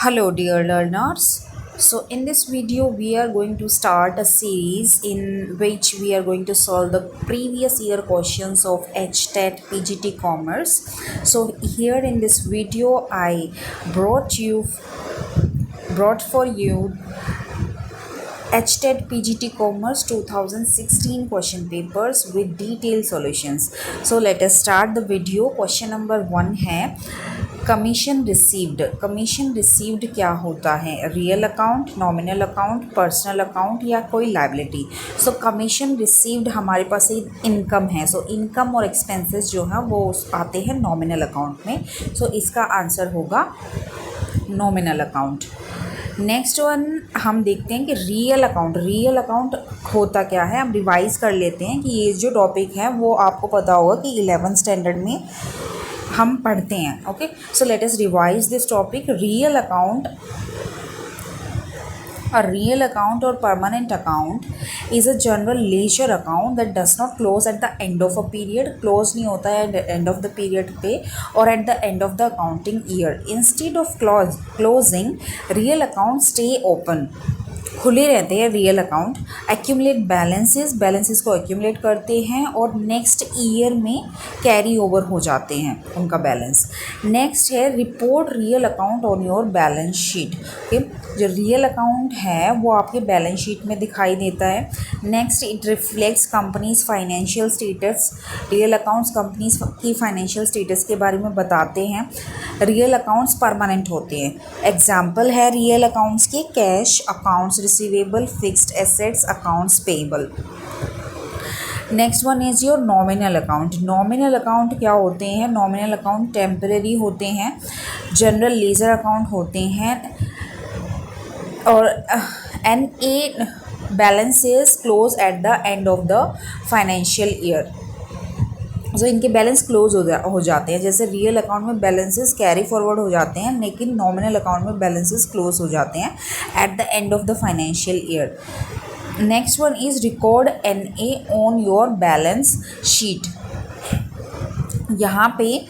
Hello, dear learners. So, in this video, we are going to start a series in which we are going to solve the previous year questions of HTET PGT Commerce. So, here in this video, I brought for you HTET PGT Commerce 2016 question papers with detailed solutions. So, let us start the video. Question number 1 है commission received क्या होता है? Real account, nominal account, personal account या कोई liability? सो commission received हमारे पास एक income है. So income और एक्सपेंसेस जो है वो आते हैं नॉमिनल अकाउंट में. सो इसका आंसर होगा नॉमिनल अकाउंट. नेक्स्ट वन हम देखते हैं कि रियल अकाउंट होता क्या है. हम रिवाइज कर लेते हैं कि ये जो टॉपिक है वो आपको पता होगा कि 11th स्टैंडर्ड में हम पढ़ते हैं. Okay, so let us revise this topic. Real account और permanent account is a general ledger account that does not close at the end of a period. Close नहीं होता है at the end of the period पे और at the end of the accounting year. Instead of closing real account stay open. खुले रहते हैं real account. Accumulate balances को accumulate करते हैं और नेक्स्ट ईयर में कैरी ओवर हो जाते हैं उनका बैलेंस. नेक्स्ट है report real account on your balance sheet. Okay, जो रियल अकाउंट है वो आपके बैलेंस शीट में दिखाई देता है. Next it reflects companies financial status. Real accounts companies की फाइनेंशियल स्टेटस के बारे में बताते हैं. रियल अकाउंट्स परमानेंट होते हैं. एग्जाम्पल है रियल अकाउंट्स के cash accounts receivable, fixed assets, accounts payable. Next one is your nominal account. Nominal account क्या होते हैं? नॉमिनल अकाउंट टेम्परेरी होते हैं, जनरल लेजर अकाउंट होते हैं और N A balances close at the end of the financial year. So इनके balance close हो जाते हैं. जैसे रियल अकाउंट में बैलेंसेस कैरी फॉरवर्ड हो जाते हैं लेकिन नॉमिनल अकाउंट में बैलेंसेस क्लोज हो जाते हैं at the end of the financial year. Next one is record NA on your balance sheet. यहाँ पे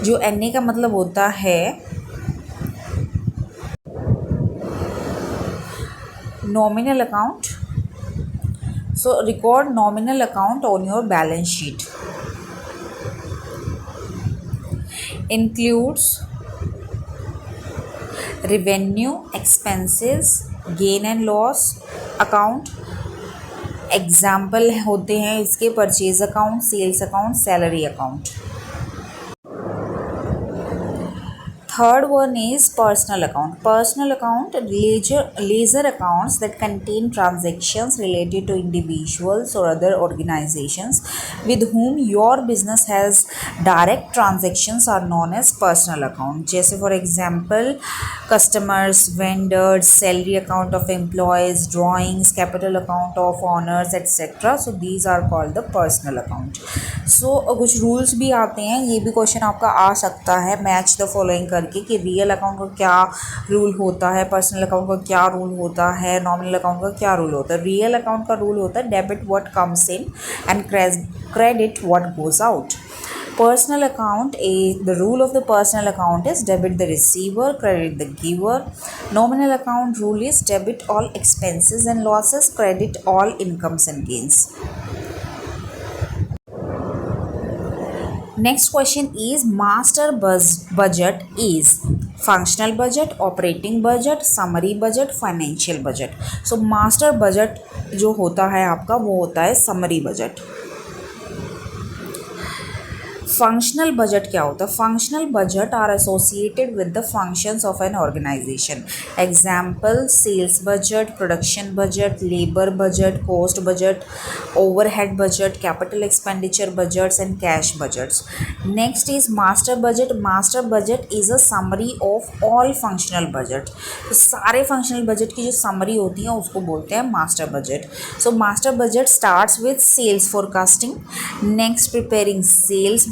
जो NA का मतलब होता है nominal account. So record nominal account on your balance sheet. Includes revenue, expenses, gain and loss account. Example होते हैं इसके purchase account, sales account, salary account. Third one is personal account. Personal account, ledger accounts that contain transactions related to individuals or other organizations with whom your business has direct transactions are known as personal account. जैसे for example customers, vendors, salary account of employees, drawings, capital account of owners, etc. So these are called the personal account. So कुछ rules भी आते हैं. ये भी question आपका आ सकता है मैच द फॉलोइंग करके कि रियल अकाउंट का क्या रूल होता है, पर्सनल अकाउंट का क्या रूल होता है, नॉमिनल अकाउंट का क्या रूल होता है. रियल अकाउंट का रूल होता है debit what comes in and credit what goes out. Personal account, the rule of the personal account is debit the receiver, credit the giver. Nominal account rule is debit all expenses and losses, credit all incomes and gains. Next question is master budget is functional budget, operating budget, summary budget, financial budget. So master budget जो होता है आपका वो होता है summary budget. Functional budget क्या होता है? Functional budget are associated with the functions of an organization. Example sales budget, production budget, labour budget, cost budget, overhead budget, capital expenditure budgets and cash budgets. Next is master budget. Master budget is a summary of all functional budget. तो सारे functional budget की जो summary होती है उसको बोलते हैं master budget. So master budget starts with sales forecasting. Next preparing sales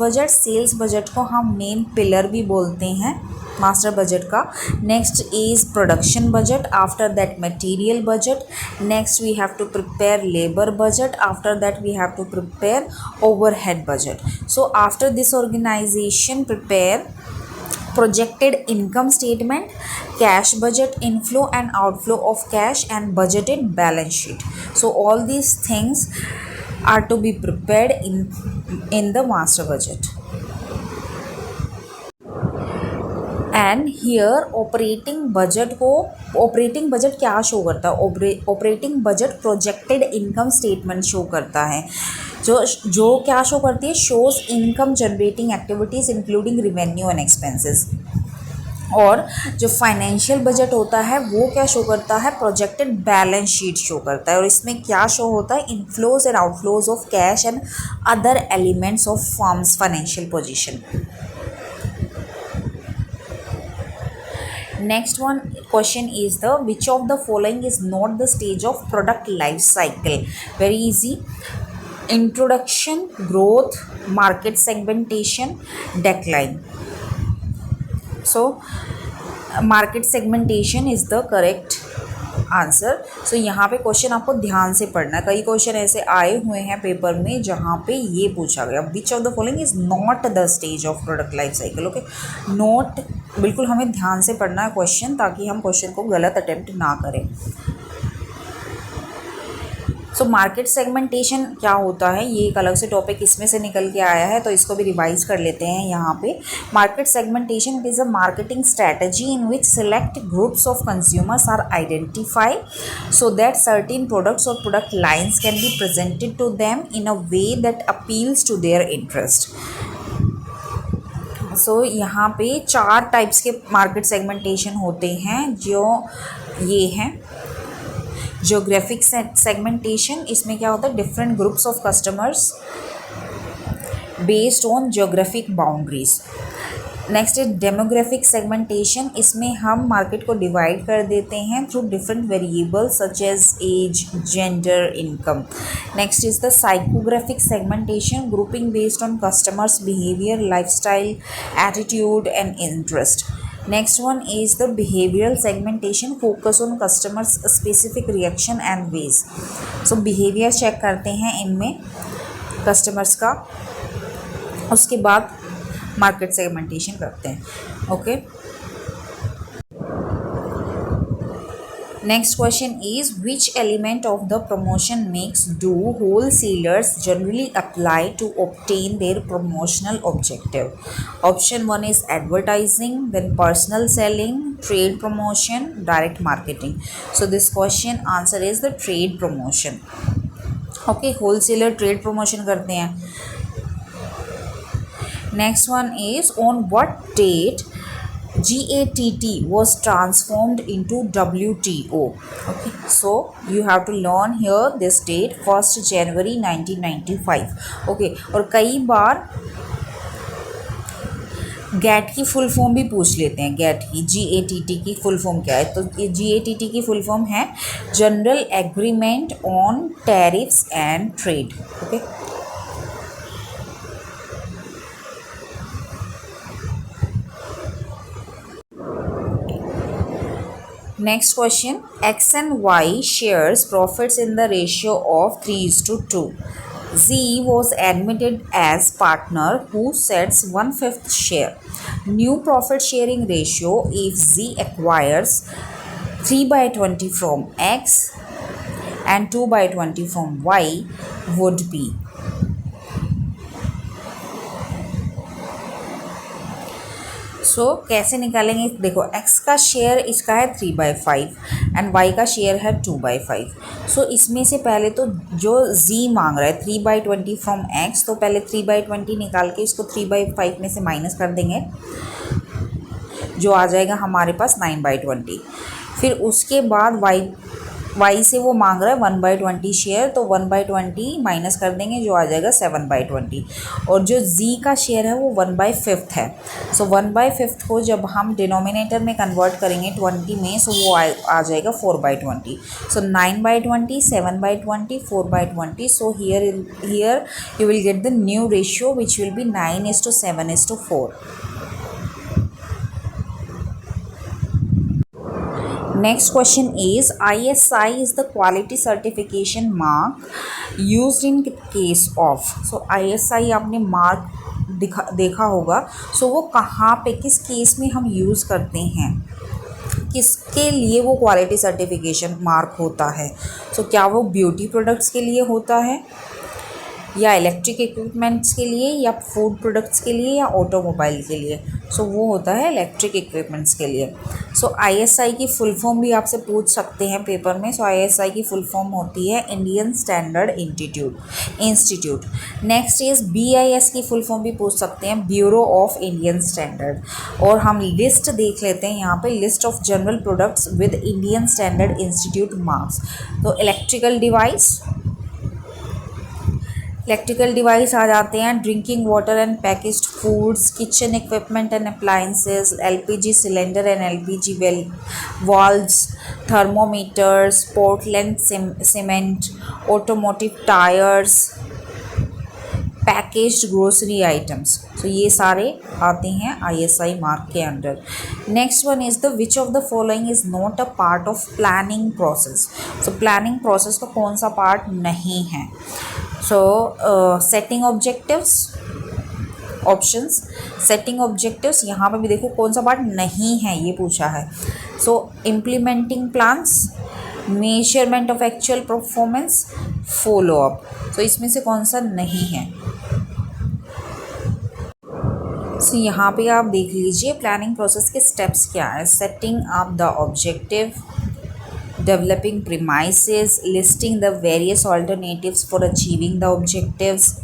budget को हम मेन पिलर भी बोलते हैं मास्टर बजट का. Next is production budget, after that material budget. Next we have to prepare labour budget, after that we have to prepare overhead budget. So after this organization prepare projected income statement, cash budget inflow and outflow of cash, and budgeted balance sheet. So all these things are to be prepared in the master budget. And here operating budget क्या show करता है? Operating budget projected income statement show करता है, जो क्या show करती है? Shows income generating activities including revenue and expenses. और जो फाइनेंशियल बजट होता है वो क्या शो करता है? प्रोजेक्टेड बैलेंस शीट शो करता है। और इसमें क्या शो होता है? Inflows and outflows of cash and other elements of firms financial position. Next one question is which of the following is not the stage of product life cycle? Very easy. Introduction, growth, market segmentation, decline. So market segmentation is the correct answer. So यहाँ पे question आपको ध्यान से पढ़ना है। कई question ऐसे आए हुए हैं पेपर में जहाँ पे ये पूछा गया, विच of the following is not the stage of product life cycle. Okay, not, बिल्कुल हमें ध्यान से पढ़ना है क्वेश्चन, ताकि हम क्वेश्चन को गलत अटेम्प्ट ना करें। सो मार्केट सेगमेंटेशन क्या होता है, ये एक अलग से टॉपिक इसमें से निकल के आया है, तो इसको भी रिवाइज कर लेते हैं यहाँ पे। Market segmentation is a marketing strategy in which select groups of consumers are identified so that certain products और product lines can be presented to them in a way that appeals to their interest. So यहाँ पे 4 types के market segmentation होते हैं, जो ये हैं। Geographic segmentation, इसमें क्या होता है? Different groups of customers based on geographic boundaries. Next is demographic segmentation, इसमें हम मार्केट को डिवाइड कर देते हैं through different variables such as age, gender, income. Next is the psychographic segmentation, grouping based on customers behaviour, lifestyle, attitude and interest. Next one is the behavioral segmentation, focus on customers specific reaction and ways. So behavior check करते हैं इनमें customers का, उसके बाद market segmentation करते हैं। Okay. Next question is which element of the promotion mix do wholesalers generally apply to obtain their promotional objective? Option 1 is advertising, then personal selling, trade promotion, direct marketing. So this question answer is the trade promotion. Okay, wholesaler trade promotion करते हैं। Next one is on what date GATT was transformed into WTO. Okay, so you have to learn here this date, 1st January 1995. Okay, और कई बार gate की full form भी पूछ लेते हैं। Gate की GATT की फुल फॉर्म क्या है? तो ये GATT की फुल फॉर्म है general agreement on tariffs and trade. Okay, next question, X and Y shares profits in the ratio of 3:2. Z was admitted as partner who sets 1/5 share. New profit sharing ratio if Z acquires 3/20 from X and 2/20 from Y would be. सो कैसे निकालेंगे? देखो, x का share इसका है 3/5 and y का share है 2/5। सो इसमें से पहले तो जो z मांग रहा है 3/20 फ्रॉम x, तो पहले 3/20 निकाल के इसको 3/5 में से माइनस कर देंगे, जो आ जाएगा हमारे पास 9/20। फिर उसके बाद y से वो मांग रहा है 1/20 शेयर, तो 1/20 माइनस कर देंगे, जो आ जाएगा 7/20। और जो z का शेयर है वो 1/5 है। सो 1/5 को जब हम डिनोमिनेटर में कन्वर्ट करेंगे 20 में, सो वो आ जाएगा 4/20। सो 9/20, 7/20, 4/20। So here you will get the new ratio which will be 9:7:4. Next question is ISI is the quality certification mark used in case of. So ISI आपने मार्क देखा होगा, सो वो कहाँ पे किस केस में हम यूज़ करते हैं, किसके लिए वो क्वालिटी सर्टिफिकेशन मार्क होता है। सो क्या वो ब्यूटी प्रोडक्ट्स के लिए होता है, या इलेक्ट्रिक इक्विपमेंट्स के लिए, या फूड प्रोडक्ट्स के लिए, या ऑटोमोबाइल के लिए। सो वो होता है इलेक्ट्रिक इक्विपमेंट्स के लिए। सो आईएसआई की फुल फॉर्म भी आपसे पूछ सकते हैं पेपर में। सो आईएसआई की फुल फॉर्म होती है Indian standard institute. Next is BIS की फुल फॉर्म भी पूछ सकते हैं, ब्यूरो ऑफ इंडियन स्टैंडर्ड। और हम लिस्ट देख लेते हैं यहाँ पे, list of general products with Indian standard institute marks. तो इलेक्ट्रिकल डिवाइस आ जाते हैं, drinking water and packaged foods, kitchen equipment and appliances, LPG cylinder and LPG valves, thermometers, Portland cement, automotive tyres, packaged grocery items. तो ये सारे आते हैं ISI mark के under. Next one is the which of the following is not a part of planning process. So planning process का कौन सा part नहीं है। So setting objectives, options setting objectives, यहाँ पे भी देखो कौन सा पार्ट नहीं है ये पूछा है। So implementing plans, measurement of actual performance, follow up. तो इसमें से कौन सा नहीं है। सो यहाँ पे आप देख लीजिए प्लानिंग प्रोसेस के स्टेप्स क्या है। Setting up the objective, developing premises, listing the various alternatives for achieving the objectives,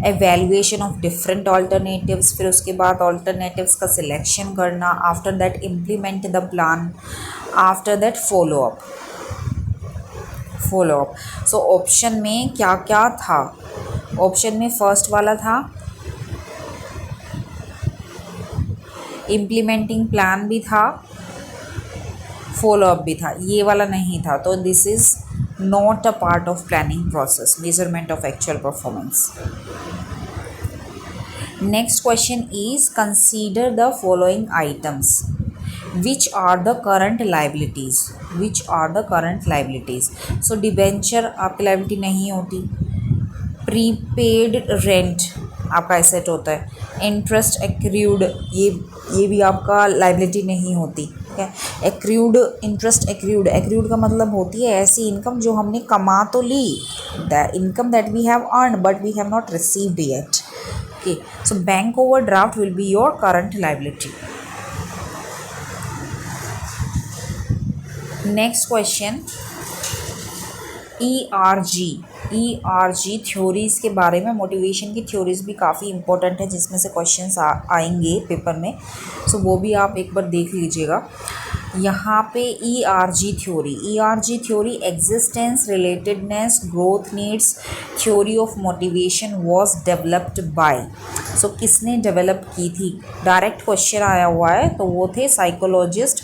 evaluation of different alternatives, फिर उसके बाद ऑल्टरनेटिव्स का सिलेक्शन करना, after that implement the plan, after that follow up. So option में क्या क्या था। Option में फर्स्ट वाला था, इम्प्लीमेंटिंग प्लान भी था, फॉलो अप भी था, ये वाला नहीं था। तो this is not a part of planning process, measurement of actual performance. Next question is consider the following items which are the current liabilities। So debenture आपकी लाइबिलिटी नहीं होती, प्रीपेड रेंट आपका एसेट होता है, इंटरेस्ट एक्रूड ये भी आपका liability नहीं होती। ठीक है, एक्रूड का मतलब होती है ऐसी इनकम जो हमने कमा तो ली, the income that we have earn but we have not received yet. Okay, so bank overdraft will be your current liability. Next question, ERG theories के बारे में। मोटिवेशन की थ्योरीज़ भी काफ़ी इंपॉर्टेंट है जिसमें से क्वेश्चंस आएंगे पेपर में। सो वो भी आप एक बार देख लीजिएगा। यहाँ पे ERG theory existence, relatedness, growth needs, theory of motivation was developed by. So किसने डेवलप की थी, डायरेक्ट क्वेश्चन आया हुआ है, तो वो थे साइकोलॉजिस्ट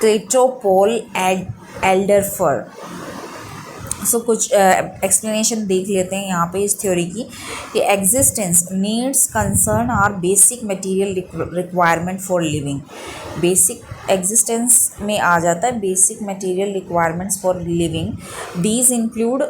क्लेटोपोल एल्डरफर। सो कुछ एक्सप्लेनेशन देख लेते हैं यहाँ पे इस थ्योरी की, कि existence, needs, concern are basic material requirement for living. Basic existence में आ जाता है basic material requirements for living. These include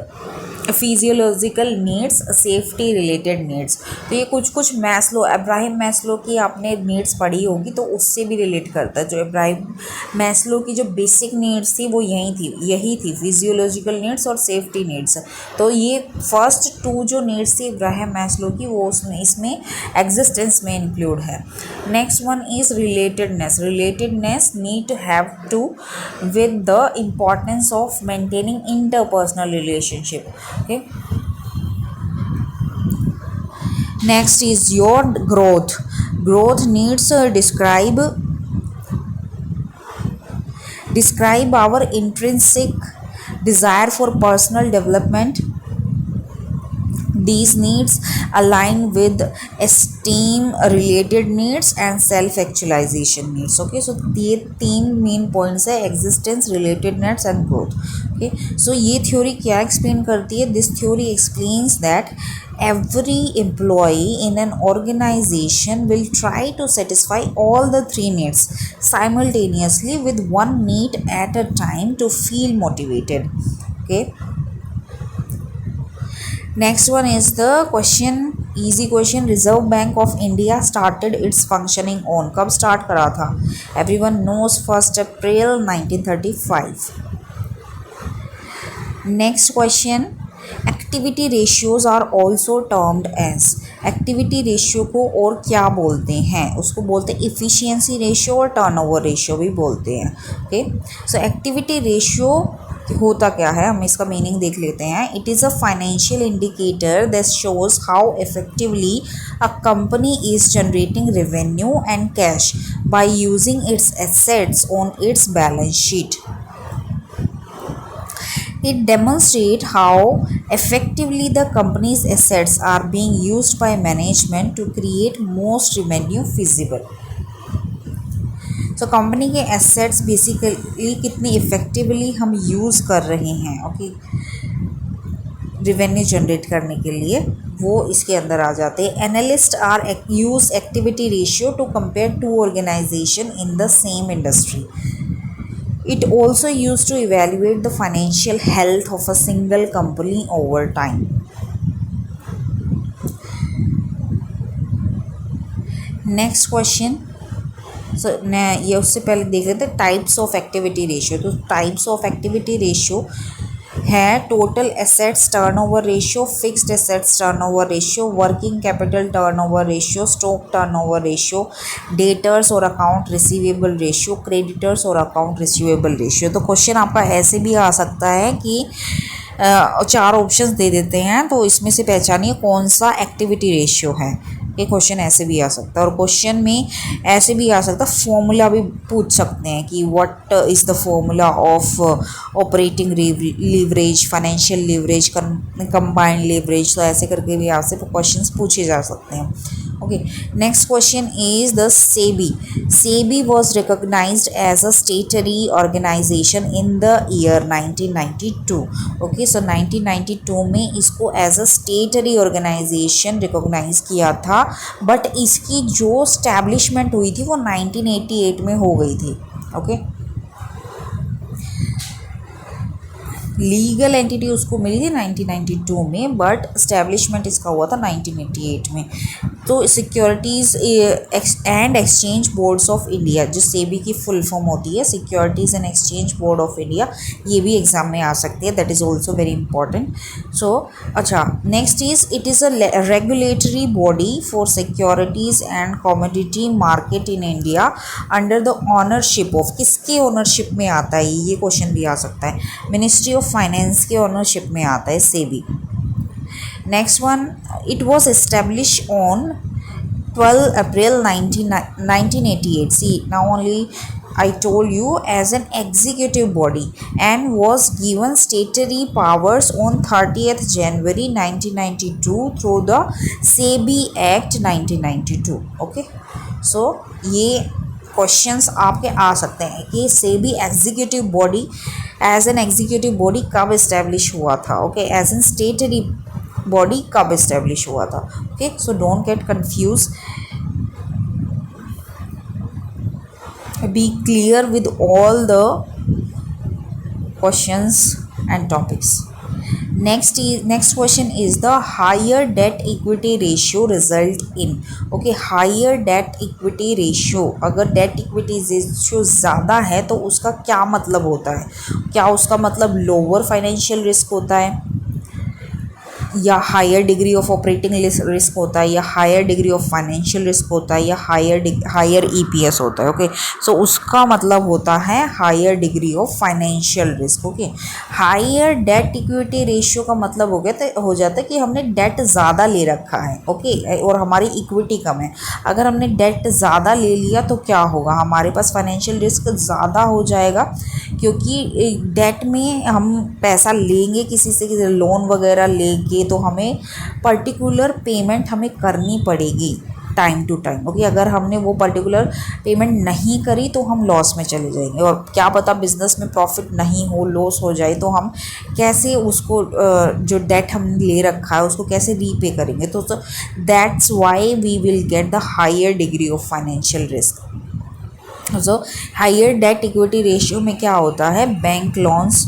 physiological needs, safety related needs. तो ये कुछ मैस्लो, अब्राहम मैस्लो की आपने नीड्स पढ़ी होगी तो उससे भी रिलेट करता है। जो अब्राहम मैस्लो की जो बेसिक नीड्स थी वो यही थी फिजियोलॉजिकल नीड्स और सेफ्टी नीड्स। तो ये फर्स्ट टू जो नीड्स थी अब्राहम मैस्लो की वो इसमें एग्जिस्टेंस में इंक्लूड है। Next one is relatedness need to have to with the importance of maintaining interpersonal relationship. Okay. Next is your growth needs describe our intrinsic desire for personal development. These needs align with esteem related needs and self actualization needs. Okay, so ये तीन main points है, existence, related needs and growth. Okay, so ये theory क्या explain करती है, this theory explains that every employee in an organization will try to satisfy all the three needs simultaneously with one need at a time to feel motivated. Okay, next one is the question easy question, reserve bank of India started its functioning on, कब start करा था? Everyone knows 1 April 1935। Next question, activity ratios are also termed as, activity ratio को और क्या बोलते हैं? उसको बोलते हैं इफ़िशियंसी रेशियो और टर्नओवर रेशियो भी बोलते हैं। ओके, सो एक्टिविटी रेशियो होता क्या है, हम इसका मीनिंग देख लेते हैं। It is a financial indicator that shows how effectively a company is generating revenue and cash by using its assets on it's balance sheet. It demonstrates how effectively the company's assets are being used by management to create most revenue feasible. So company के assets basically कितनी effectively हम use कर रहे हैं, okay, revenue generate करने के लिए, वो इसके अंदर आ जाते हैं। Analyst are use activity ratio to compare two organization in the same industry. It also used to evaluate the financial health of a single company over time. Next question. So ये उससे पहले देख लेते हैं टाइप्स ऑफ एक्टिविटी रेशियो। तो types of activity ratio है total assets turnover ratio, fixed assets turnover ratio, working capital turnover ratio, stock turnover ratio, debtors और account receivable ratio, creditors और अकाउंट रिसीवेबल रेशियो। तो question आपका ऐसे भी आ सकता है कि 4 ऑप्शंस दे देते हैं, तो इसमें से पहचानिए कौन सा एक्टिविटी रेशियो है। ये क्वेश्चन ऐसे भी आ सकता है, और क्वेश्चन में ऐसे भी आ सकता है, फॉर्मूला भी पूछ सकते हैं कि what is the formula of operating leverage, financial leverage, combined leverage. तो ऐसे करके भी आपसे क्वेश्चंस पूछे जा सकते हैं। Okay, next question is the SEBI. SEBI was recognised as a statutory organisation in the year 1992। Okay, so 1992 में इसको as a statutory organisation recognise किया था, बट इसकी जो स्टैब्लिशमेंट हुई थी वो 1988 में हो गई थी। ओके, लीगल एंटिटी उसको मिली थी 1992 में, बट स्टैब्लिशमेंट इसका हुआ था 1988 में। तो securities and exchange boards of India, जो सेबी की फुल फॉर्म होती है, securities and exchange board of India, ये भी एग्जाम में आ सकती है, that is also very important. So अच्छा, next is it is a regulatory body for securities and commodity market in India under the ownership of, किसके ownership में आता है ये क्वेश्चन भी आ सकता है, मिनिस्ट्री ऑफ फाइनेंस के ऑनरशिप में आता है SEBI. Next one, it was establish on 12 April 1988. See, now only I told you, as an executive body, and was given statutory powers on 30th January 1992 through the SEBI Act 1992. Okay, so ये questions आपके आ सकते हैं कि SEBI executive body, as an executive body कब establish हुआ था। Okay, as an statutory body कब इस्टेब्लिश हुआ था। Okay, so don't get confuse, be clear with all the questions and topics. Next question is the higher debt equity ratio result in. Okay, higher debt equity ratio, अगर debt equity ratio ज़्यादा है तो उसका क्या मतलब होता है? क्या उसका मतलब लोअर फाइनेंशियल रिस्क होता है, या higher degree of operating risk होता है, या higher degree of financial risk होता है, या हायर ईपीएस होता है। ओके, सो उसका मतलब होता है higher degree of financial risk. Okay, higher debt equity ratio का मतलब हो जाता है कि हमने डेट ज़्यादा ले रखा है, ओके, और हमारी इक्विटी कम है। अगर हमने डेट ज़्यादा ले लिया तो क्या होगा, हमारे पास फाइनेंशियल रिस्क ज़्यादा हो जाएगा, क्योंकि डेट में हम पैसा लेंगे किसी से, लोन वगैरह लेंगे, तो हमें पर्टिकुलर पेमेंट हमें करनी पड़ेगी टाइम टू टाइम। ओके, अगर हमने वो पर्टिकुलर पेमेंट नहीं करी तो हम लॉस में चले जाएंगे, और क्या पता बिजनेस में प्रॉफिट नहीं हो, लॉस हो जाए, तो हम कैसे उसको जो डेट हम ले रखा है उसको कैसे रीपे करेंगे। तो that's why we will get the higher degree of financial risk. So higher debt equity ratio में क्या होता है, बैंक लोन्स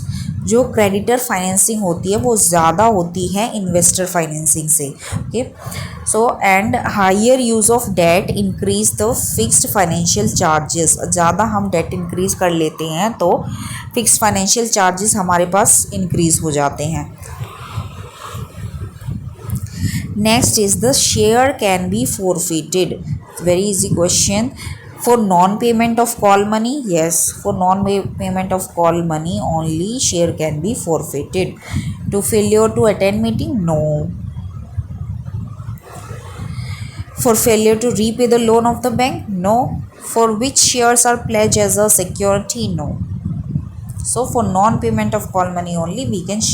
जो क्रेडिटर फाइनेंसिंग होती है वो ज़्यादा होती है इन्वेस्टर फाइनेंसिंग से। Okay, so and higher use of debt increase the fixed financial charges. ज़्यादा हम डेट इंक्रीज कर लेते हैं तो फिक्स्ड फाइनेंशियल चार्जेस हमारे पास इंक्रीज हो जाते हैं। Next is the share can be forfeited. Very easy question. For non-payment of call money, yes. For non-payment of call money, only share can be forfeited. To failure to attend meeting, no. For failure to repay the loan of the bank, no. For which shares are pledged as a security, no. So for non-payment of call money only, we can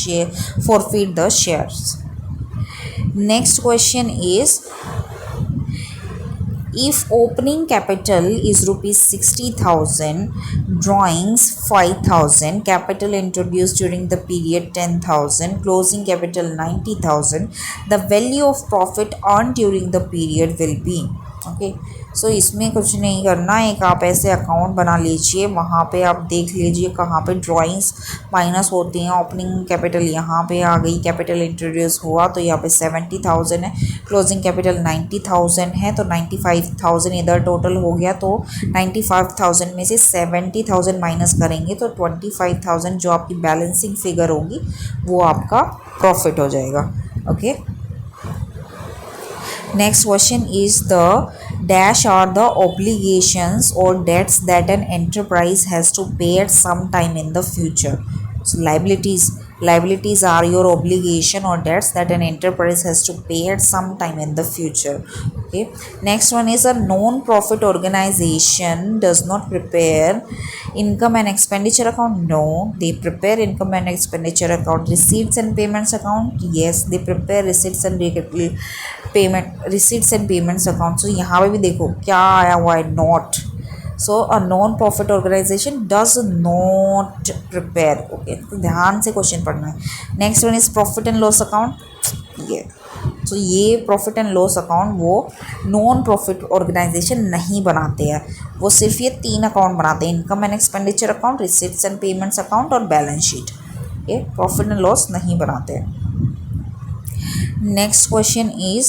forfeit the shares. Next question is, if opening capital is rupees 60,000, drawings 5,000, capital introduced during the period 10,000, closing capital 90,000, the value of profit earned during the period will be, okay. सो इसमें कुछ नहीं करना, एक आप ऐसे account बना लीजिए, वहाँ पे आप देख लीजिए कहाँ पे ड्राइंग्स माइनस होती हैं। ओपनिंग कैपिटल यहाँ पे आ गई, कैपिटल इंट्रोड्यूस हुआ तो यहाँ पे 70,000 है, क्लोजिंग कैपिटल 90,000 है, तो 95,000 इधर टोटल हो गया। तो 95,000 में से 70,000 माइनस करेंगे तो 25,000 जो आपकी बैलेंसिंग फिगर होगी वो आपका प्रॉफिट हो जाएगा। Okay, next question is the dash are the obligations or debts that an enterprise has to pay at some time in the future. So liabilities are your obligation or debts that an enterprise has to pay at some time in the future. Okay, next one is a non-profit organization does not prepare income and expenditure account. No, they prepare income and expenditure account. Receipts and payments account, yes, they prepare receipts and payments account. So यहाँ पे भी देखो क्या आया हुआ है, not. So a non-profit organization does not prepare. Okay, तो ध्यान से क्वेश्चन पढ़ना है। Next one is profit and loss account. ये तो ये प्रॉफिट एंड लॉस अकाउंट वो नॉन प्रॉफिट ऑर्गेनाइजेशन नहीं बनाते हैं, वो सिर्फ ये 3 अकाउंट बनाते हैं, income and expenditure account, receipts and payments account और बैलेंस शीट। ये प्रॉफिट एंड लॉस नहीं बनाते हैं। Next question is,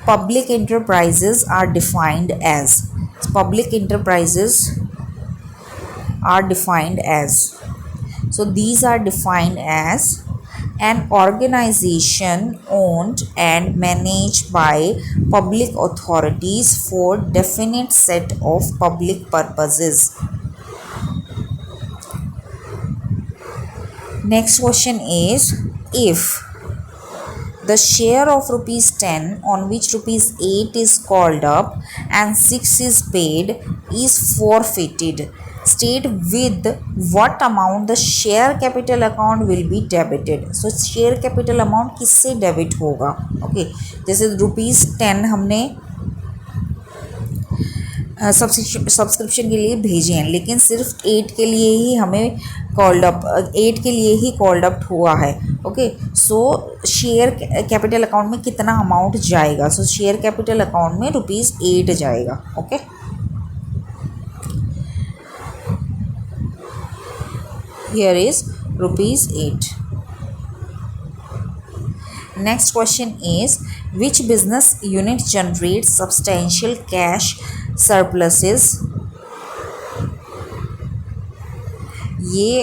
public enterprises are defined as. Public enterprises are defined as. So these are defined as an organization owned and managed by public authorities for definite set of public purposes. Next question is, if the share of rupees 10 on which rupees 8 is called up and 6 is paid is forfeited, state with what amount the share capital account will be debited. So share capital amount किससे debit होगा? Okay, जैसे rupees 10 हमने subscription के लिए भेजे हैं, लेकिन सिर्फ 8 के लिए ही हमें कॉल्ड अप 8 के लिए ही कॉल्ड अप हुआ है। ओके, सो शेयर कैपिटल अकाउंट में कितना अमाउंट जाएगा? सो शेयर कैपिटल अकाउंट में रुपीज़ 8 जाएगा। Okay, here is rupees 8। Next question is, which business unit generates substantial cash surpluses? ये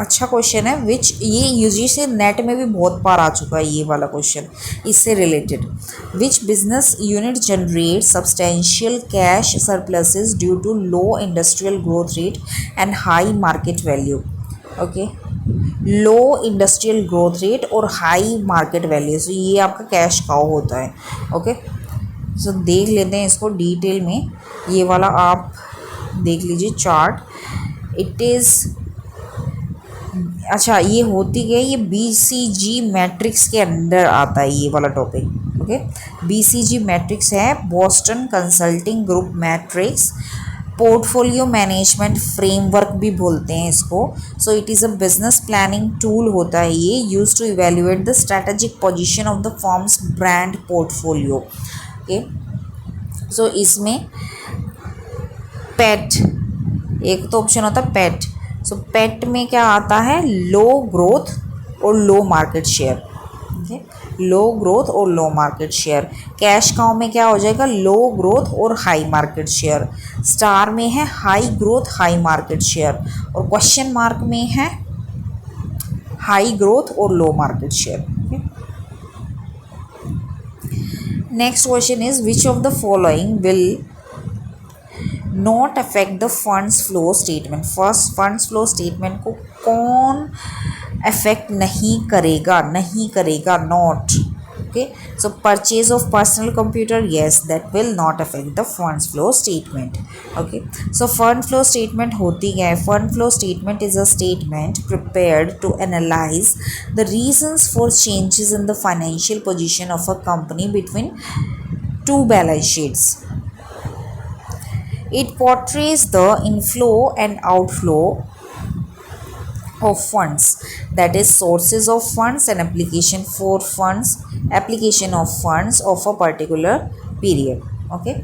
अच्छा क्वेश्चन है, विच ये यूजी से नेट में भी बहुत बार आ चुका है ये वाला क्वेश्चन इससे related. Which business unit generate substantial cash surpluses due to low industrial growth rate and high market value. Okay, low industrial growth rate और हाई मार्केट वैल्यू, सो ये आपका कैश काउ होता है। ओके, सो देख लेते हैं इसको डिटेल में। ये वाला आप देख लीजिए चार्ट। इट इज़ अच्छा, ये होती है, ये BCG मैट्रिक्स के अंदर आता है ये वाला टॉपिक। ओके, BCG मैट्रिक्स है, Boston consulting group matrix, portfolio management framework भी बोलते हैं इसको। So it is a business planning tool होता है ये, use to evaluate the strategic position of the firms brand portfolio. Okay, so इसमें pet एक तो ऑप्शन होता है पेट, सो पेट में क्या आता है, लो ग्रोथ और लो मार्केट शेयर, ठीक है, लो ग्रोथ और low market share. Cash cow में क्या हो जाएगा, लो ग्रोथ और हाई मार्केट शेयर। स्टार में है high growth high market share, और क्वेश्चन मार्क में है हाई ग्रोथ और low market share. Next question is which of the following will not affect the funds flow statement. First funds flow statement को कौन affect नहीं करेगा, नहीं करेगा, not. Okay, so purchase of personal computer, yes that will not affect the funds flow statement. Okay, so fund flow statement होती है, fund flow statement is a statement prepared to analyze the reasons for changes in the financial position of a company between two balance sheets. It portrays the inflow and outflow of funds, that is sources of funds and application of funds of a particular period. Okay,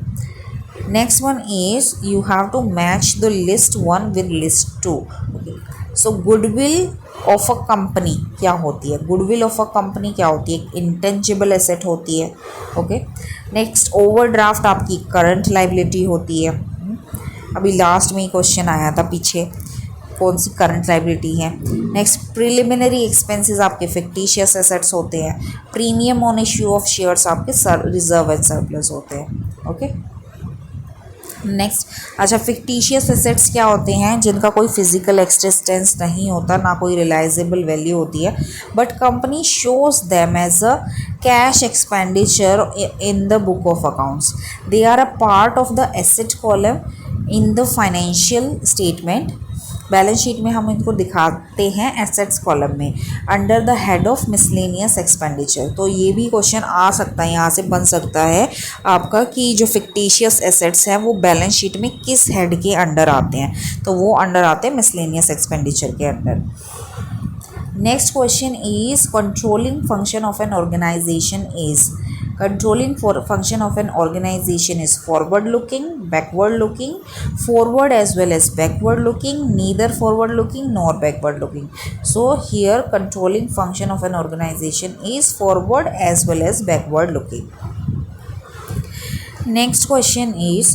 next one is you have to match the list 1 with list 2. Okay, so goodwill of a company क्या होती है, goodwill of a company क्या होती है, intangible asset होती है। Okay, next overdraft आपकी current liability होती है। अभी लास्ट में ही क्वेश्चन आया था पीछे, कौन सी करंट लाइबिलिटी है। नेक्स्ट प्रिलिमिनरी एक्सपेंसेस आपके फिक्टिशियस एसेट्स होते हैं। Premium on issue of shares आपके रिजर्व एंड सरप्लस होते हैं। ओके, नेक्स्ट, अच्छा फिक्टिशियस एसेट्स क्या होते हैं, जिनका कोई फिजिकल एक्सिस्टेंस नहीं होता, ना कोई रिलाइजेबल वैल्यू होती है, but company shows them as a cash expenditure in the book of accounts. They are a part of the asset column in the financial statement. Balance sheet में हम इनको दिखाते हैं एसेट्स कॉलम में under the head of miscellaneous expenditure. तो ये भी question आ सकता है, यहाँ से बन सकता है आपका कि जो फिक्टिशियस एसेट्स हैं वो बैलेंस शीट में किस हेड के अंडर आते हैं, तो वो अंडर आते हैं मिसलेनियस एक्सपेंडिचर के under. Next question is controlling function of an organisation is. Controlling function of an organization is forward looking, backward looking, forward as well as backward looking, neither forward looking nor backward looking. So here controlling function of an organization is forward as well as backward looking. Next question is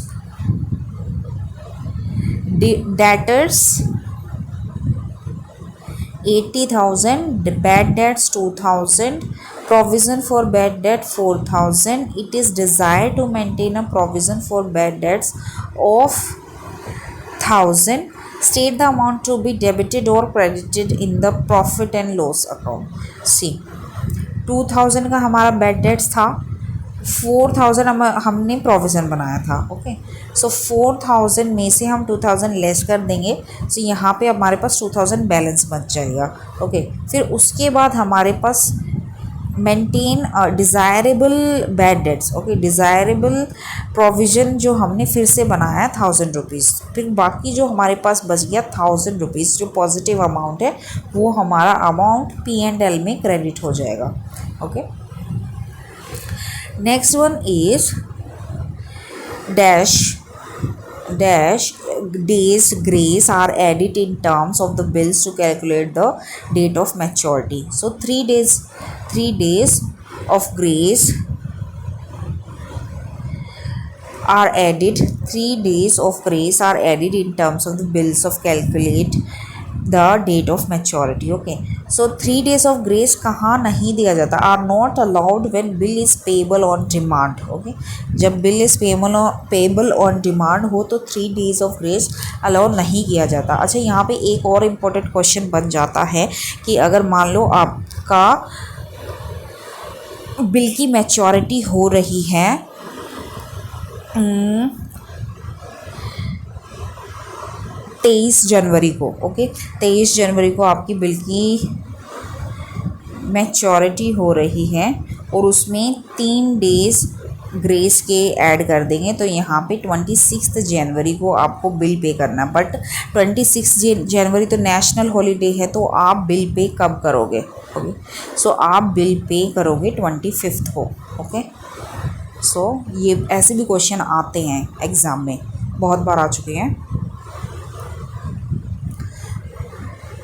debtors 80,000, bad debts 2,000, provision for bad debt 4,000. It is desired to maintain a provision for bad debts of 1,000. State the amount to be debited or credited in the profit and loss account. See, 2,000 का हमारा bad debts था, 4,000 हमने provision बनाया था। Okay, सो 4,000 में से हम 2,000 less कर देंगे, सो यहाँ पे हमारे पास 2,000 बैलेंस बच जाएगा। ओके, फिर उसके बाद हमारे पास maintain desirable bad debts. Okay, desirable provision जो हमने फिर से बनाया 1,000 रुपीज़, फिर बाकी जो हमारे पास बच गया 1,000 रुपीज़ जो पॉजिटिव अमाउंट है वो हमारा अमाउंट P&L में क्रेडिट हो जाएगा। Okay, next one is dash days grace are added in terms of the bills to calculate the date of maturity. So 3 days of grace are added, 3 days of grace are added in terms of the bills of calculate the date of maturity. Okay, so 3 days of grace कहाँ नहीं दिया जाता, are not allowed when bill is payable on demand. Okay, जब bill is payable on demand हो तो 3 days of grace allow नहीं किया जाता। अच्छा, यहाँ पे एक और इम्पोर्टेंट क्वेश्चन बन जाता है कि अगर मान लो आपका बिल की मैच्योरिटी हो रही है 23 जनवरी को। ओके, 23 जनवरी को आपकी बिल की मैच्योरिटी हो रही है और उसमें 3 डेज़ ग्रेस के ऐड कर देंगे, तो यहाँ पे 26 जनवरी को आपको बिल पे करना। बट 26 जनवरी तो नेशनल हॉलीडे है, तो आप बिल पे कब करोगे? ओके, सो आप बिल पे करोगे 25 को। ओके, सो ये ऐसे भी क्वेश्चन आते हैं एग्ज़ाम में, बहुत बार आ चुके हैं।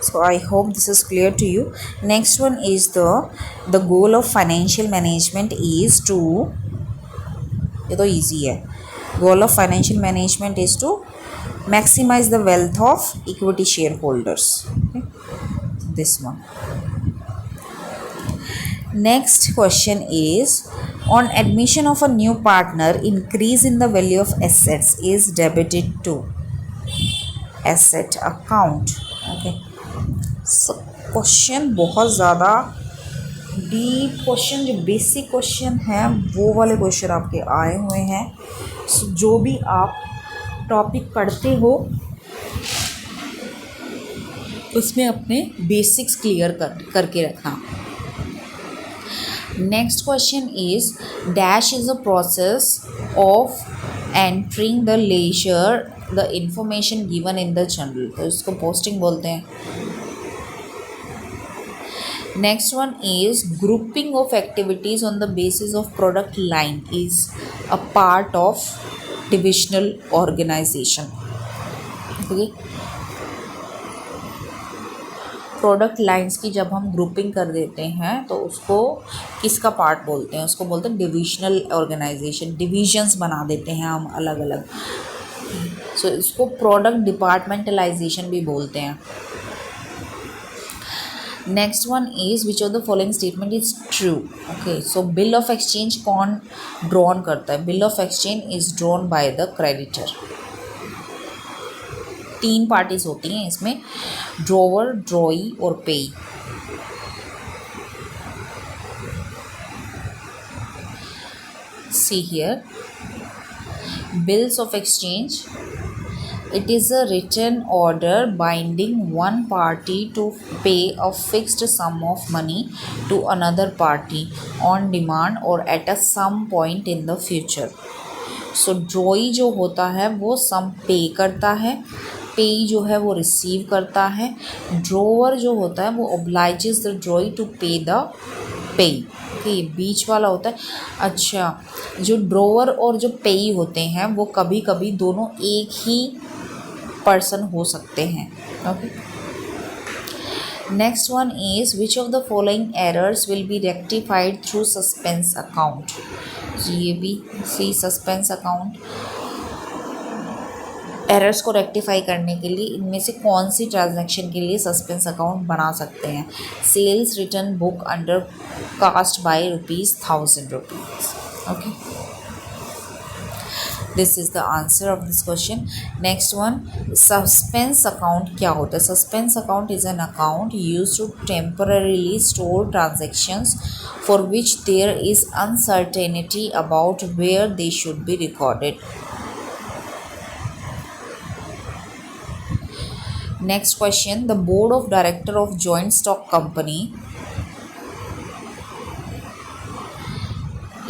So I hope this is clear to you. Next one is the goal of financial management is to, ये तो easy है. Goal of financial management is to maximize the wealth of equity shareholders. Okay? This one. Next question is, on admission of a new partner, increase in the value of assets is debited to asset account. Okay. So question बहुत ज़्यादा deep question, जो basic question हैं वो वाले question आपके आए हुए हैं. So, जो भी आप टॉपिक पढ़ते हो उसमें अपने बेसिक्स क्लियर करके रखना. Next question is, dash is a process of entering the leisure the information given in the journal. तो इसको posting बोलते हैं. Next one is, grouping of activities on the basis of product line is a part of divisional organization. Okay. Product lines की जब हम grouping कर देते हैं तो उसको किसका पार्ट बोलते हैं? उसको बोलते हैं डिविजनल ऑर्गेनाइजेशन. डिविजन्स बना देते हैं हम अलग अलग. सो इसको प्रोडक्ट डिपार्टमेंटलाइजेशन भी बोलते हैं. Next one is, which of the following statement is true? Okay, so bill of exchange कौन ड्रॉन करता है? Bill of exchange is drawn by the creditor. 3 parties होती हैं इसमें, ड्रॉवर, ड्रॉई और पेई. See here, bills of exchange, it is a written order binding one party to pay a fixed sum of money to another party on demand or at a some point in the future. So ड्रॉई जो होता है वो सम पे करता है, पेई जो है वो रिसीव करता है, ड्रॉवर जो होता है वो ओब्लाइजेस द ड्रॉई टू पे द पेई. ये बीच वाला होता है. अच्छा, जो ड्रॉवर और जो पेई होते हैं वो कभी कभी दोनों एक ही पर्सन हो सकते हैं. Okay. Next one is, which of the following errors will be rectified through suspense account? ये भी सी सस्पेंस अकाउंट. एरर्स को रेक्टिफाई करने के लिए इनमें से कौन सी ट्रांजैक्शन के लिए सस्पेंस अकाउंट बना सकते हैं? Sales return book under cost by ₹1000. Okay, this is the answer of this question. Next one, suspense account क्या होता है? Suspense account is an account use to temporarily store transactions for which there is uncertainty about where they should be recorded. Next question, the board of director of joint stock company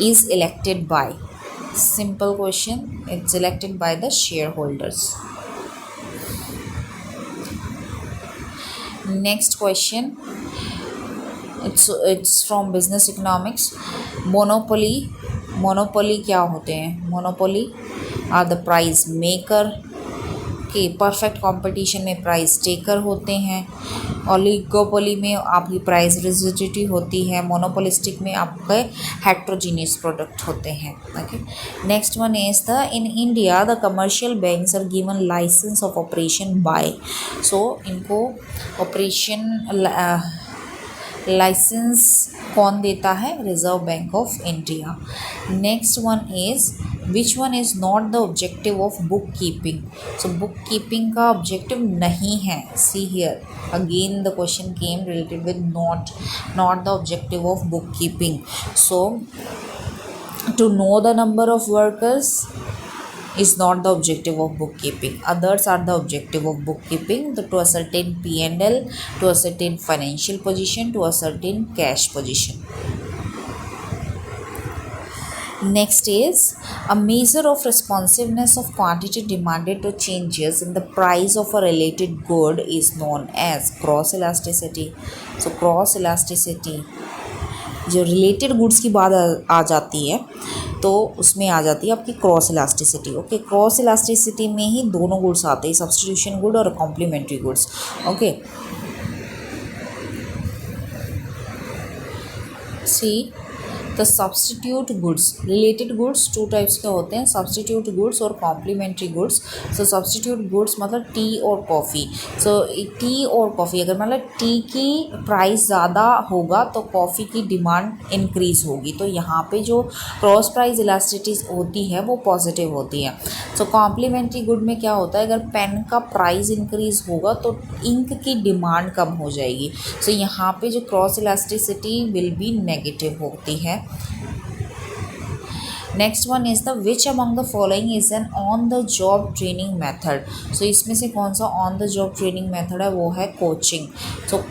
is elected by? Simple question, it's elected by the shareholders. Next question, it's from business economics. Monopoly क्या होते हैं? Monopoly are the price maker के. Perfect competition में price taker होते हैं. Oligopoly में आपकी price rigidity होती है. मोनोपोलिस्टिक में आपके हेट्रोजीनियस प्रोडक्ट होते हैं. Okay. Next one is the, in India the commercial banks are given licence of operation by. So इनको ऑपरेशन लाइसेंस कौन देता है? Reserve bank of India. Next one is, which one is not the objective of bookkeeping? So bookkeeping का objective नहीं है. See here again the question came related with not the objective of bookkeeping. So to know the number of workers is not the objective of bookkeeping. Others are the objective of bookkeeping, to ascertain P&L, to ascertain financial position, to ascertain cash position. Next is, a measure of responsiveness of quantity demanded to changes in the price of a related good is known as cross elasticity. So cross elasticity, जो related goods की बात आ जाती है तो उसमें आ जाती है आपकी cross elasticity. Okay, cross elasticity में ही दोनों गुड्स आते हैं, सब्स्टिट्यूशन गुड और complementary goods. Okay, see the substitute goods, related goods two types के होते हैं, सब्सटीट्यूट गुड्स और complementary goods. So substitute goods मतलब टी और कॉफ़ी। सो टी और कॉफ़ी, अगर मतलब टी की प्राइस ज़्यादा होगा तो कॉफ़ी की डिमांड इंक्रीज़ होगी, तो यहाँ पे जो क्रॉस प्राइस इलास्टिसिटी होती है वो पॉजिटिव होती है। सो कॉम्प्लीमेंट्री गुड में क्या होता है, अगर पेन का प्राइस इंक्रीज़ होगा तो इंक की डिमांड कम हो जाएगी। सो यहाँ पे जो cross elasticity will be negative होती है। Next one is the which among the following is an on the job training method. सो इसमें से कौन सा ऑन द जॉब ट्रेनिंग मेथड है, वो है coaching. So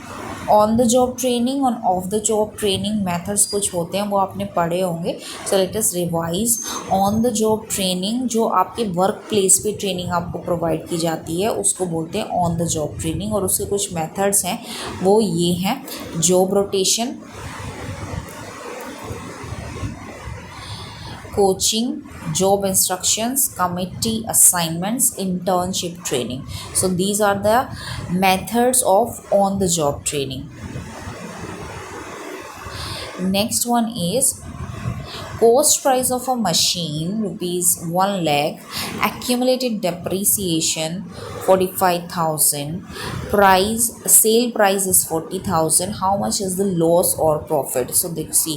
on the job training और off the job training methods कुछ होते हैं, वो आपने पढ़े होंगे। So let us revise. On the job training जो आपके वर्क प्लेस पे ट्रेनिंग आपको प्रोवाइड की जाती है उसको बोलते हैं ऑन द जॉब ट्रेनिंग, और उसके कुछ मेथड्स हैं वो ये हैं: job rotation, coaching, job instructions, committee assignments, internship training. So these are the methods of on the job training. Next one is cost price of a machine rupees 1 lakh, accumulated depreciation 45,000, price sale price is 40,000, how much is the loss or profit? So see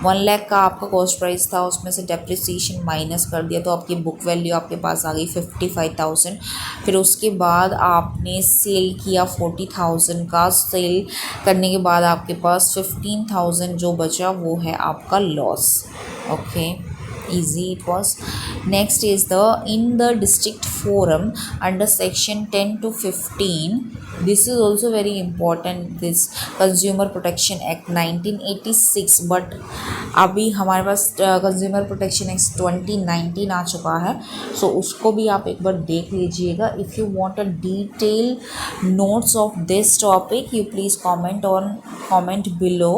1 lakh का आपका cost price था, उसमें से depreciation minus कर दिया तो आपकी book value आपके पास आ गई 55,000। फिर उसके बाद आपने सेल किया 40,000 का, सेल करने के बाद आपके पास 15,000 जो बचा वो है आपका loss. Okay, easy it was. Next is the in the district forum under section 10 to 15. This is also very important, this Consumer Protection Act 1986, but अभी हमारे पास Consumer Protection Act 2019 आ चुका है, so उसको भी आप एक बार देख लीजिएगा। If you want a detailed notes of this topic, you please comment below.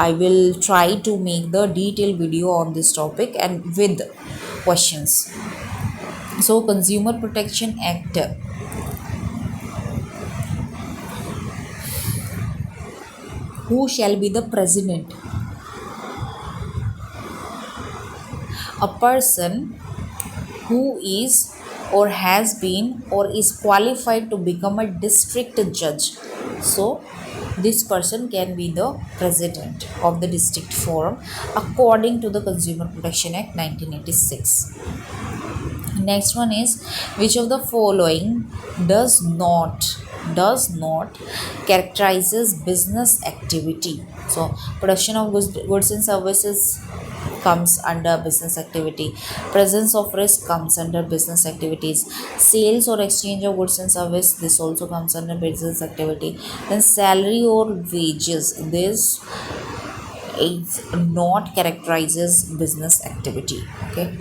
I will try to make the detailed video on this topic and with questions. So Consumer Protection Act, who shall be the president? A person who is or has been or is qualified to become a district judge. So this person can be the president of the district forum according to the Consumer Protection Act 1986. Next one is which of the following does not characterizes business activity. So production of goods and services comes under business activity, presence of risk comes under business activities, sales or exchange of goods and service, this also comes under business activity. Then salary or wages, this is not characterizes business activity. Okay,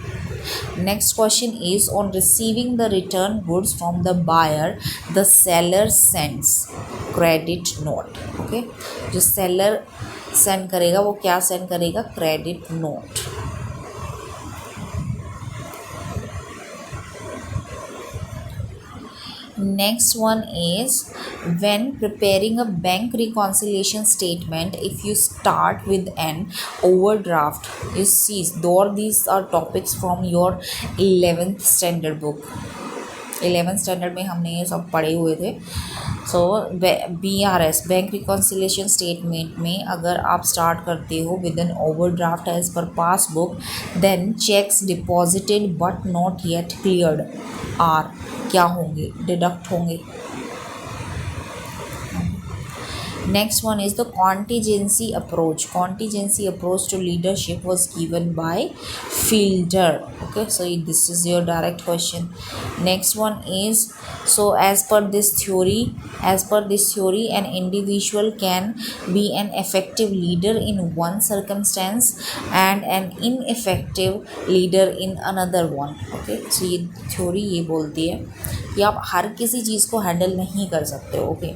next question is on receiving the return goods from the buyer, the seller sends credit note. Okay, जो seller send करेगा वो क्या send करेगा, credit note. Next one is when preparing a bank reconciliation statement, if you start with an overdraft, you see these are topics from your 11th standard book। 11th standard में हमने ये सब पढ़े हुए थे। सो BRS बैंक रिकॉन्सिलेशन स्टेटमेंट में अगर आप स्टार्ट करते हो with an overdraft as per passbook, then cheques deposited but not yet cleared are क्या होंगे, डिडक्ट होंगे। Next one is the contingency approach. Contingency approach to leadership was given by Fielder. Okay, so this is your direct question. Next one is, so as per this theory, an individual can be an effective leader in one circumstance and an ineffective leader in another one. Okay, so ये theory ये बोलती है कि आप हर किसी चीज़ को handle नहीं कर सकते हो। ओके,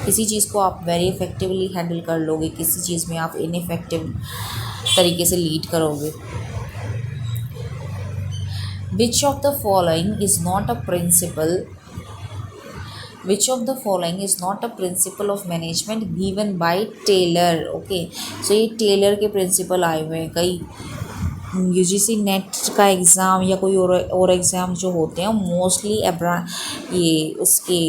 किसी चीज़ को आप वेरी इफेक्टिवली हैंडल कर लोगे, किसी चीज़ में आप इनइफेक्टिव तरीके से लीड करोगे। Which of the following is not a principle Which of the following is not a principle of management given by Taylor? Okay, so ये टेलर के प्रिंसिपल आए हुए हैं कई यूजीसी नेट का एग्ज़ाम या कोई और एग्ज़ाम जो होते हैं मोस्टली एब्रा ये उसके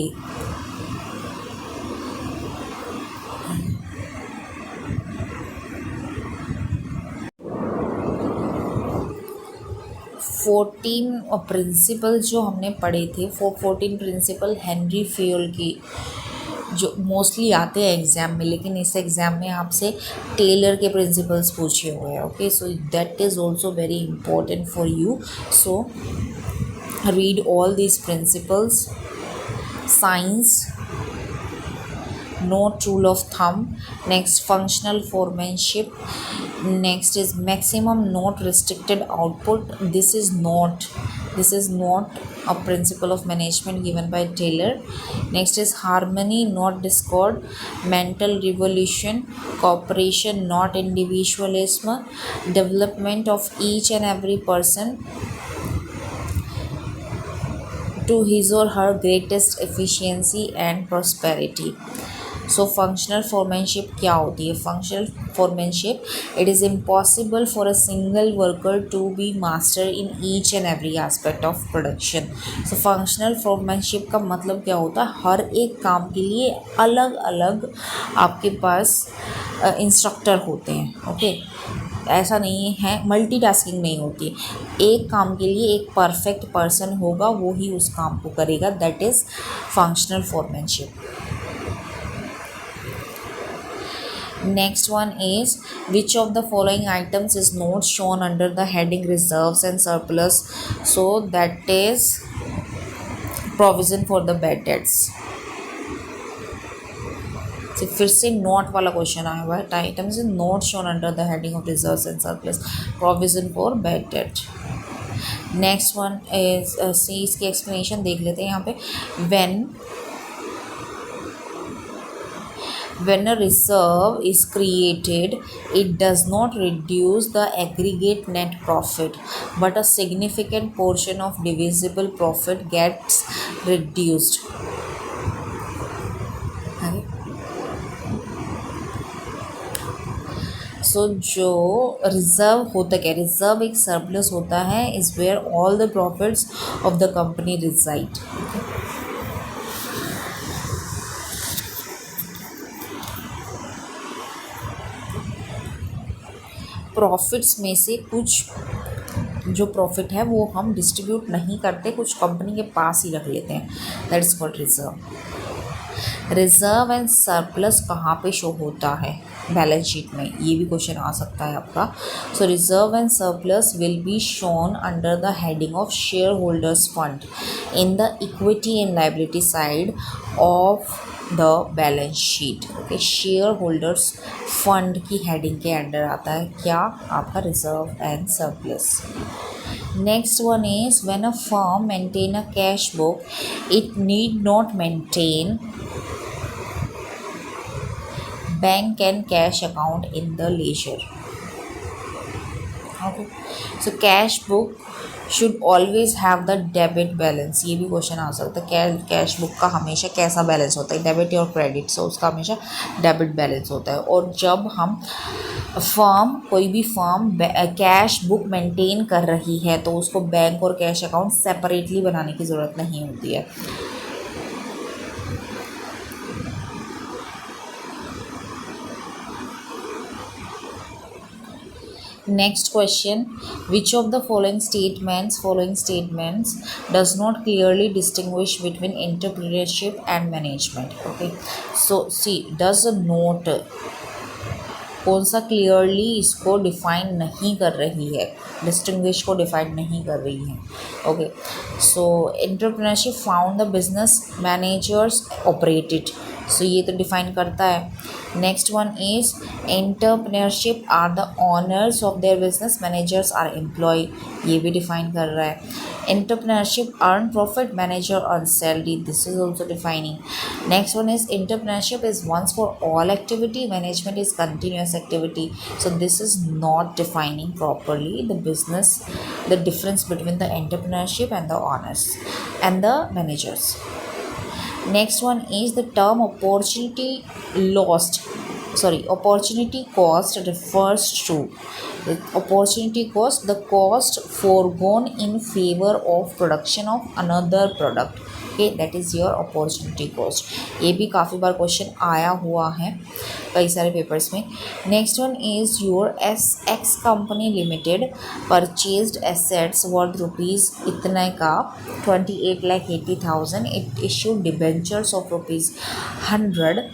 14 प्रिंसिपल जो हमने पढ़े थे 14 प्रिंसिपल हेनरी फेयल की जो मोस्टली आते हैं एग्ज़ाम में, लेकिन इस एग्ज़ाम में आपसे टेलर के प्रिंसिपल्स पूछे हुए हैं. Okay, so that is also very important for you. So read all these principles. Science, note rule of thumb. Next, functional foremanship. Next is maximum not restricted output. This is not a principle of management given by Taylor. Next is harmony not discord. Mental revolution. Cooperation not individualism. Development of each and every person to his or her greatest efficiency and prosperity. So functional foremanship क्या होती है? Functional foremanship, it is impossible for a single worker to be master in each and every aspect of production. So functional foremanship का मतलब क्या होता है? हर एक काम के लिए अलग अलग आपके पास इंस्ट्रक्टर होते हैं. ओके, ऐसा नहीं है, मल्टीटास्किंग नहीं होती. एक काम के लिए एक परफेक्ट पर्सन होगा, वो ही उस काम को करेगा. That is functional foremanship. Next one is, which of the following items is not shown under the heading reserves and surplus? So that is provision for the bad debts. तो फिर से note वाला क्वेश्चन आया हुआ है. Items is not shown under the heading of reserves and surplus, provision for bad debt. Next one is C, इसकी explanation देख लेते हैं यहाँ पे. When a reserve is created, it does not reduce the aggregate net profit, but a significant portion of divisible profit gets reduced. सो जो reserve होता क्या? Reserve एक सरप्लस होता है, is where all the profits of the company reside. Profits में से कुछ जो प्रॉफिट है वो हम डिस्ट्रीब्यूट नहीं करते, कुछ कंपनी के पास ही रख लेते हैं. That is called reserve. Reserve and surplus कहाँ पे शो होता है? बैलेंस शीट में. ये भी क्वेश्चन आ सकता है आपका. So reserve and surplus will be shown under the heading of shareholders fund in the equity and liability side of the balance sheet. Okay, shareholders fund की heading के under आता है क्या? आपका reserve and surplus. Next one is, when a firm maintain a cash book, it need not maintain bank and cash account in the ledger. Okay, so cash book should always have the debit balance. ये भी question आ सकता है. Cash book का हमेशा कैसा balance होता है? Debit और क्रेडिट. सो उसका हमेशा डेबिट बैलेंस होता है. और जब हम कोई भी फर्म कैश बुक मेंटेन कर रही है तो उसको बैंक और कैश अकाउंट सेपरेटली बनाने की ज़रूरत नहीं होती है. Next question, which of the following statements does not clearly distinguish between entrepreneurship and management? Okay, so see, does not कौन सा क्लियरली इसको डिफाइन नहीं कर रही है, डिस्टिंग्विश को डिफाइन नहीं कर रही है. Okay, so entrepreneurship found the business managers operated. So ये तो डिफाइन करता है. Next one is, entrepreneurship are the owners of their business, managers are employ. ये भी डिफाइन कर रहा है. Entrepreneurship earn profit, manager earn salary. This is also defining. Next one is, entrepreneurship is once for all activity, management is continuous activity. So this is not defining properly the business, the difference between the entrepreneurship and the owners and the managers. Next one is the term opportunity cost refers to the opportunity cost, the cost foregone in favor of production of another product. Okay, that is your opportunity cost. ये भी काफ़ी बार question आया हुआ है कई सारे papers में. Next one is your x company limited purchased assets worth rupees इतने का 28,80,000. It issued debentures of ₹100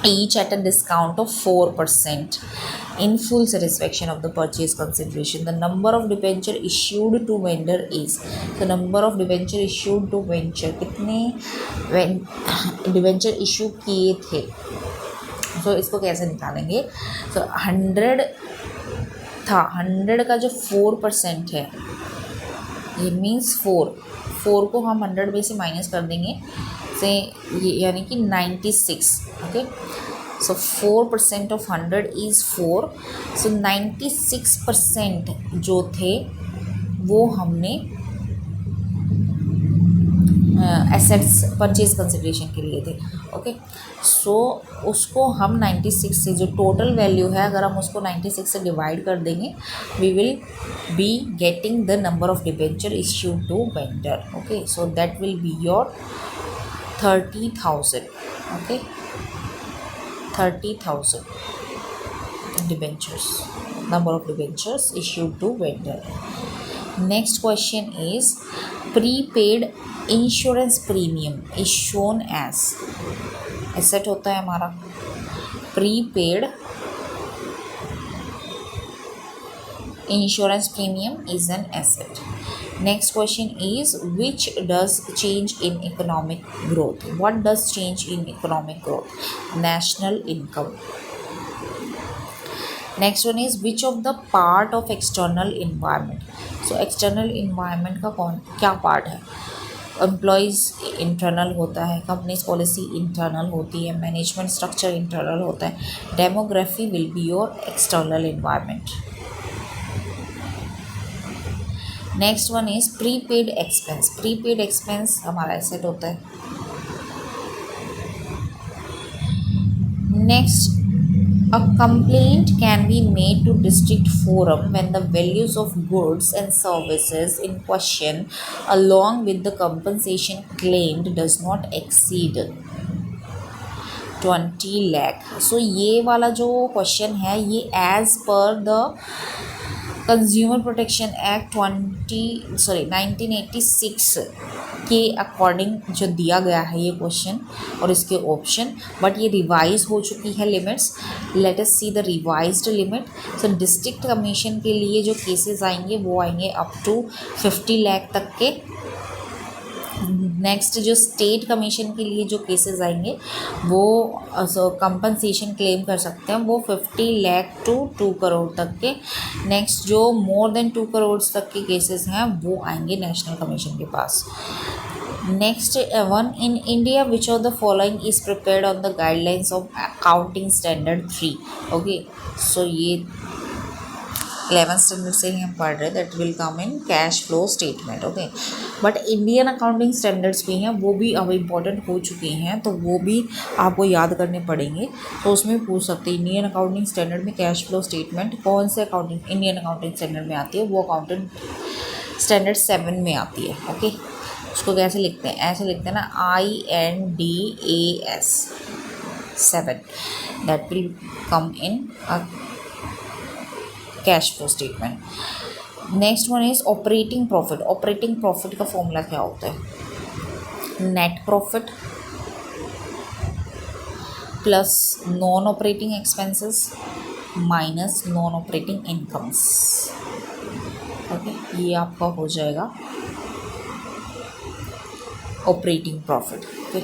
each at a discount of 4% in full satisfaction of the purchase consideration. The number of debenture issued to vendor is, so number of debenture issued to venture कितने debenture issue किए थे. so इसको कैसे निकालेंगे. so 100 था, 100 का जो 4% है ये मीन्स 4 को हम 100 में से माइनस कर देंगे से यानी कि 96. Okay, so 4% of 100 is 4. सो 96% जो थे वो हमने एसेट्स परचेज कंसिडरेशन के लिए थे. ओके, सो उसको हम 96 से जो टोटल वैल्यू है अगर हम उसको 96 से डिवाइड कर देंगे we will be getting the number of debenture issued to vendor. Okay, so that will be your 30,000. okay, 30,000 debentures, number of debentures issued to vendor. Next question is prepaid insurance premium is shown as, asset होता है हमारा. prepaid insurance premium is an asset. Next question is which does change in economic growth. What does change in economic growth? National income. Next one is which of the part of external environment. So external environment का क्या part है. Employees internal होता है, companies policy internal होती है, management structure internal होता है, demography will be your external environment. Next one is prepaid expense. Prepaid expense हमारा एसेट होता है. Next, a complaint can be made to district forum when the values of goods and services in question along with the compensation claimed does not exceed 20 lakh. so ये वाला जो question है ये as per the consumer protection act 1986 के according जो दिया गया है ये क्वेश्चन और इसके ऑप्शन, बट ये रिवाइज हो चुकी है limits. Let us see the revised limit. So district commission के लिए जो केसेस आएंगे वो आएंगे अप टू 50 लाख तक के. नेक्स्ट जो स्टेट कमीशन के लिए जो केसेस आएंगे वो कंपनसेशन क्लेम कर सकते हैं वो 50 लाख टू 2 करोड़ तक के. नेक्स्ट जो मोर देन 2 करोड़ तक के केसेस हैं वो आएंगे नेशनल कमीशन के पास. Next one, in India which of the following is prepared on the guidelines of accounting standard 3. Okay, so ये 11th स्टैंडर्ड से ही हम पढ़ रहे हैं. That will come in cash flow statement. Okay, but Indian accounting standards भी हैं वो भी अब इम्पॉर्टेंट हो चुके हैं तो वो भी आपको याद करने पड़ेंगे. तो उसमें पूछ सकते हैं इंडियन अकाउंटिंग स्टैंडर्ड में कैश फ्लो स्टेटमेंट कौन से अकाउंटिंग इंडियन अकाउंटिंग स्टैंडर्ड में आती है. वो अकाउंटेंट स्टैंडर्ड 7 में आती है. ओके, उसको कैसे लिखते हैं, ऐसे लिखते हैं ना, INDAS 7. That will come in cash flow statement. Next one is operating profit. Operating profit का फॉर्मूला क्या होता है, net profit plus non operating expenses minus non operating incomes. Okay, ये आपका हो जाएगा operating profit. Okay,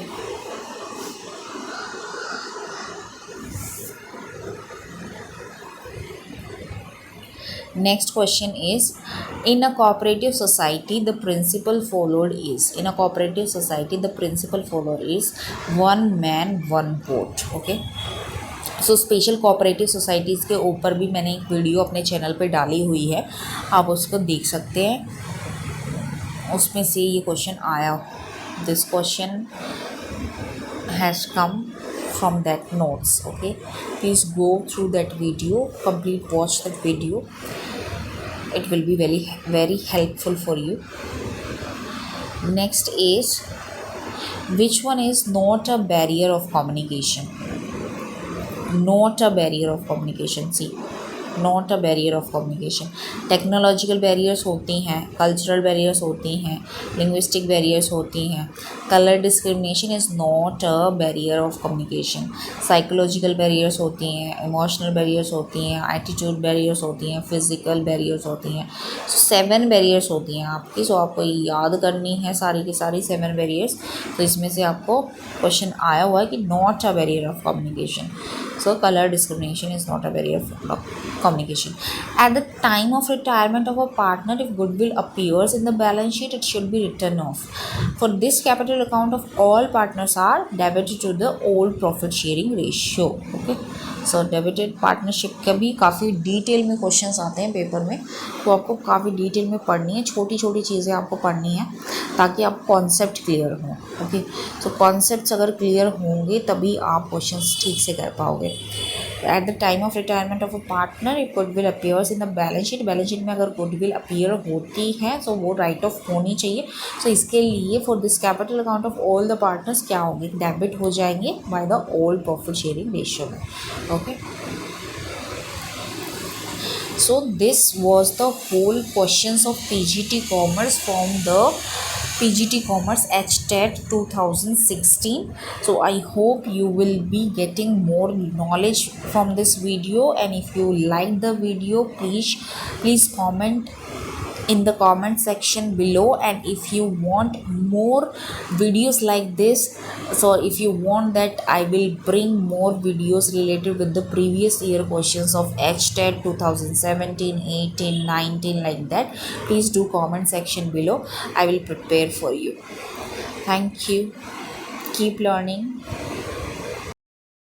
next question is in a cooperative society the principle followed is, in a cooperative society the principle followed is one man one vote. okay, so special cooperative societies के ऊपर भी मैंने एक video अपने channel पे डाली हुई है, आप उसको देख सकते हैं. उसमें से ये क्वेश्चन आया. This question has come from that notes. Okay, please go through that video, complete watch that video. It will be very helpful for you. Next is, which one is not a barrier of communication? Not a barrier of communication. See, not a barrier of communication. Technological barriers होती हैं, cultural barriers होती हैं, linguistic barriers होती हैं. Colour discrimination is not a barrier of communication. Psychological barriers होती हैं, emotional barriers होती हैं, एटीट्यूड बैरियर्स होती हैं, फिजिकल बैरियर्स होती हैं. सो 7 बैरियर्स होती हैं आपकी. सो आपको याद करनी है सारी की सारी 7 बैरियर्स. तो इसमें से आपको क्वेश्चन आया हुआ है कि not a barrier of communication. So color discrimination is not a barrier of communication. At the time of retirement of a partner, if goodwill appears in the balance sheet, it should be written off. For this, capital account of all partners are debited to the old profit sharing ratio. Okay. So debited partnership का भी काफ़ी detail में questions आते हैं paper में, तो आपको काफ़ी डिटेल में पढ़नी है. छोटी छोटी चीज़ें आपको पढ़नी है ताकि आप कॉन्सेप्ट क्लियर हों. ओके, सो कॉन्सेप्ट्स अगर क्लियर होंगे तभी आप क्वेश्चंस ठीक से कर पाओगे. At the time of retirement of a partner, if goodwill appears in the balance sheet, balance sheet में अगर गुडविल अपीयर होती है तो वो राइट ऑफ होनी चाहिए. सो इसके लिए for this capital account of all the partners क्या होंगे, डेबिट हो जाएंगे by the old profit sharing ratio में. Okay, so this was the whole questions of PGT Commerce from the PGT Commerce HTET 2016. So I hope you will be getting more knowledge from this video, and if you like the video, please comment in the comment section below. And if you want more videos like this, so if you want that I will bring more videos related with the previous year questions of HTET 2017, 18, 19 like that, please do comment section below. I will prepare for you. Thank you. Keep learning.